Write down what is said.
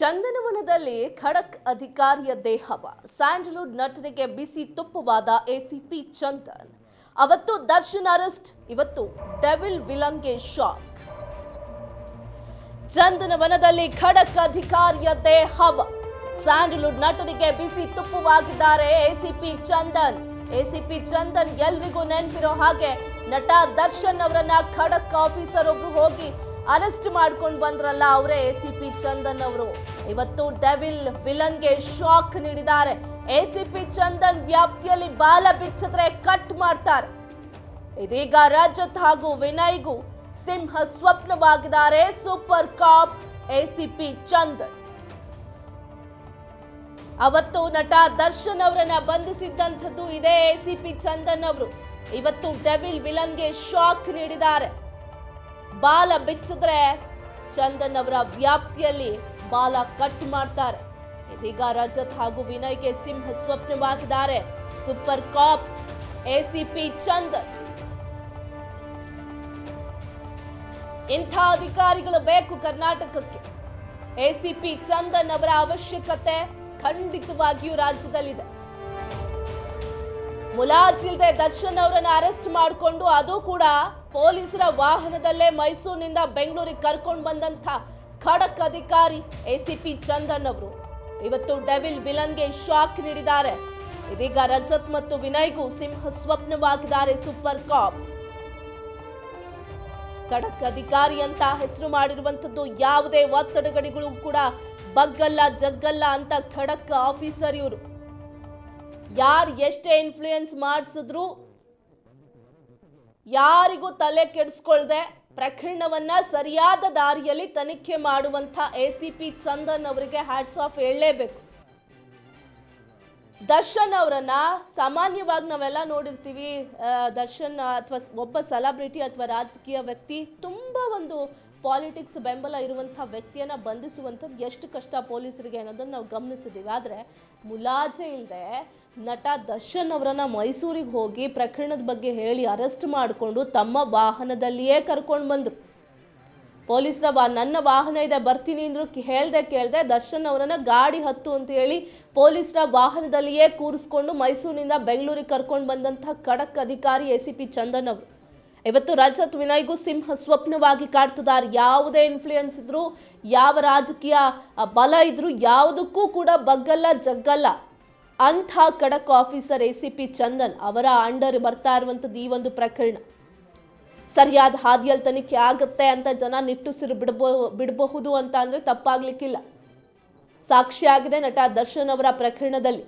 ಚಂದನವನದಲ್ಲಿ ಖಡಕ್ ಅಧಿಕಾರಿಯ ದೇಹವ ಸ್ಯಾಂಡಲ್ವುಡ್ ನಟನಿಗೆ ಬಿಸಿ ತುಪ್ಪವಾದ ಎಸಿಪಿ ಚಂದನ್. ಅವತ್ತು ದರ್ಶನ್ ಅರೆಸ್ಟ್, ಇವತ್ತು ಡೆವಿಲ್ ವಿಲನ್ಗೆ ಶಾಕ್. ಚಂದನವನದಲ್ಲಿ ಖಡಕ್ ಅಧಿಕಾರಿಯ ದೇಹವ ಸ್ಯಾಂಡಲ್ವುಡ್ ನಟನಿಗೆ ಬಿಸಿ ತುಪ್ಪವಾಗಿದ್ದಾರೆ ಎಸಿಪಿ ಚಂದನ್. ಎಸಿಪಿ ಚಂದನ್ ಎಲ್ರಿಗೂ ನೆನಪಿರೋ ಹಾಗೆ ನಟ ದರ್ಶನ್ ಅವರನ್ನ ಖಡಕ್ ಆಫೀಸರ್ ಒಬ್ರು ಹೋಗಿ ಅರೆಸ್ಟ್ ಮಾಡ್ಕೊಂಡು ಬಂದ್ರಲ್ಲ, ಅವರೇ ಎಸಿಪಿ ಚಂದನ್ ಅವರು. ಇವತ್ತು ಡೆವಿಲ್ ವಿಲನ್ಗೆ ಶಾಕ್ ನೀಡಿದ್ದಾರೆ. ಎಸಿಪಿ ಚಂದನ್ ವ್ಯಾಪ್ತಿಯಲ್ಲಿ ಬಾಲ ಬಿಚ್ಚಿದ್ರೆ ಕಟ್ ಮಾಡ್ತಾರೆ. ಇದೀಗ ರಜತ್ ಹಾಗೂ ವಿನಯ್ಗೂ ಸಿಂಹ ಸ್ವಪ್ನವಾಗಿದ್ದಾರೆ ಸೂಪರ್ ಕಾಪ್ ಎಸಿಪಿ ಚಂದನ್. ಅವತ್ತು ನಟ ದರ್ಶನ್ ಅವರನ್ನ ಬಂಧಿಸಿದ್ದಂಥದ್ದು ಇದೇ ಎಸಿಪಿ ಚಂದನ್ ಅವರು. ಇವತ್ತು ಡೆವಿಲ್ ವಿಲನ್ಗೆ ಶಾಕ್ ನೀಡಿದ್ದಾರೆ. ಬಾಲ ಬಿಚ್ಚಿದ್ರೆ ಚಂದನ್ ಅವರ ವ್ಯಾಪ್ತಿಯಲ್ಲಿ ಬಾಲ ಕಟ್ ಮಾಡ್ತಾರೆ. ಇದೀಗ ರಜತ್ ಹಾಗೂ ವಿನಯ್ಗೆ ಸಿಂಹ ಸ್ವಪ್ನವಾಗಿದ್ದಾರೆ ಸೂಪರ್ ಕಾಪ್ ಎಸಿಪಿ ಚಂದನ್. ಇಂಥ ಅಧಿಕಾರಿಗಳು ಬೇಕು ಕರ್ನಾಟಕಕ್ಕೆ. ಎಸಿಪಿ ಚಂದನ್ ಅವರ ಅವಶ್ಯಕತೆ ಖಂಡಿತವಾಗಿಯೂ ರಾಜ್ಯದಲ್ಲಿದೆ. ಮುಲಾಜಿಲ್ದೆ ದರ್ಶನ್ ಅವರನ್ನ ಅರೆಸ್ಟ್ ಮಾಡಿಕೊಂಡು, ಅದು ಕೂಡ ಪೊಲೀಸರ ವಾಹನದಲ್ಲೇ ಮೈಸೂರಿನಿಂದ ಬೆಂಗಳೂರಿಗೆ ಕರ್ಕೊಂಡು ಬಂದಂತ ಖಡಕ್ ಅಧಿಕಾರಿ ಎಸಿಪಿ ಚಂದನ್ ಅವರು ಇವತ್ತು ಡೆವಿಲ್ ವಿಲನ್ಗೆ ಶಾಕ್ ನೀಡಿದ್ದಾರೆ. ಇದೀಗ ರಜತ್ ಮತ್ತು ವಿನಯ್ಗೂ ಸಿಂಹ ಸ್ವಪ್ನವಾಗಿದ್ದಾರೆ ಸೂಪರ್ ಕಾಪ್. ಖಡಕ್ ಅಧಿಕಾರಿ ಅಂತ ಹೆಸರು ಮಾಡಿರುವಂತದ್ದು ಯಾವುದೇ ಒತ್ತಡಗಳಿಗಳು ಕೂಡ ಬಗ್ಗಲ್ಲ ಜಗ್ಗಲ್ಲ ಅಂತ ಖಡಕ್ ಆಫೀಸರ್ ಇವರು. ಯಾರು ಎಷ್ಟೇ ಇನ್ಫ್ಲೂಯೆನ್ಸ್ ಮಾಡಿಸಿದ್ರು ಯಾರಿಗೂ ತಲೆ ಕೆಡಿಸ್ಕೊಳ್ದೆ ಪ್ರಕರಣವನ್ನ ಸರಿಯಾದ ದಾರಿಯಲ್ಲಿ ತನಿಖೆ ಮಾಡುವಂತ ಎಸಿಪಿ ಚಂದನ್ ಅವರಿಗೆ ಹ್ಯಾಟ್ಸ್ ಆಫ್ ಹೇಳಲೇಬೇಕು. ದರ್ಶನ್ ಅವರನ್ನ ಸಾಮಾನ್ಯವಾಗಿ ನಾವೆಲ್ಲ ನೋಡಿರ್ತೀವಿ. ದರ್ಶನ್ ಅಥವಾ ಒಬ್ಬ ಸೆಲೆಬ್ರಿಟಿ ಅಥವಾ ರಾಜಕೀಯ ವ್ಯಕ್ತಿ ತುಂಬಾ ಒಂದು ಪಾಲಿಟಿಕ್ಸ್ ಬೆಂಬಲ ಇರುವಂತಹ ವ್ಯಕ್ತಿಯನ್ನ ಬಂಧಿಸುವಂಥದ್ದು ಎಷ್ಟು ಕಷ್ಟ ಪೊಲೀಸರಿಗೆ ಅನ್ನೋದನ್ನ ನಾವು ಗಮನಿಸಿದ್ದೀವಿ. ಆದರೆ ಮುಲಾಜೆ ಇಲ್ಲದೆ ನಟ ದರ್ಶನ್ ಅವರನ್ನ ಮೈಸೂರಿಗೆ ಹೋಗಿ ಪ್ರಕರಣದ ಬಗ್ಗೆ ಹೇಳಿ ಅರೆಸ್ಟ್ ಮಾಡಿಕೊಂಡು ತಮ್ಮ ವಾಹನದಲ್ಲಿಯೇ ಕರ್ಕೊಂಡು ಬಂದರು. ಪೊಲೀಸರ ನನ್ನ ವಾಹನ ಇದೆ ಬರ್ತೀನಿ ಅಂದ್ರು ಕೇಳ್ದೆ ದರ್ಶನ್ ಅವರನ್ನ ಗಾಡಿ ಹತ್ತು ಅಂತ ಹೇಳಿ ಪೊಲೀಸರ ವಾಹನದಲ್ಲಿಯೇ ಕೂರಿಸ್ಕೊಂಡು ಮೈಸೂರಿನಿಂದ ಬೆಂಗಳೂರಿಗೆ ಕರ್ಕೊಂಡು ಬಂದಂತಹ ಖಡಕ್ ಅಧಿಕಾರಿ ಎಸಿಪಿ ಚಂದನ್ ಅವರು. ಇವತ್ತು ರಜತ್ ವಿನಯ್ಗೂ ಸಿಂಹ ಸ್ವಪ್ನವಾಗಿ ಕಾಡ್ತಿದ್ದಾರೆ. ಯಾವುದೇ ಇನ್ಫ್ಲೂಯೆನ್ಸ್ ಇದ್ರು, ಯಾವ ರಾಜಕೀಯ ಬಲ ಇದ್ರು ಯಾವುದಕ್ಕೂ ಕೂಡ ಬಗ್ಗಲ್ಲ ಜಗ್ಗಲ್ಲ ಅಂಥ ಖಡಕ್ ಆಫೀಸರ್ ಎಸಿಪಿ ಚಂದನ್ ಅವರ ಅಂಡರ್ ಬರ್ತಾ ಇರುವಂಥದ್ದು ಈ ಒಂದು ಪ್ರಕರಣ. ಸರಿಯಾದ ಹಾದಿಯಲ್ಲಿ ತನಿಖೆ ಆಗುತ್ತೆ ಅಂತ ಜನ ನಿಟ್ಟುಸಿರು ಬಿಡಬಹುದು ಅಂತ ಅಂದರೆ ತಪ್ಪಾಗ್ಲಿಕ್ಕಿಲ್ಲ. ಸಾಕ್ಷಿಯಾಗಿದೆ ನಟ ದರ್ಶನ್ ಅವರ ಪ್ರಕರಣದಲ್ಲಿ.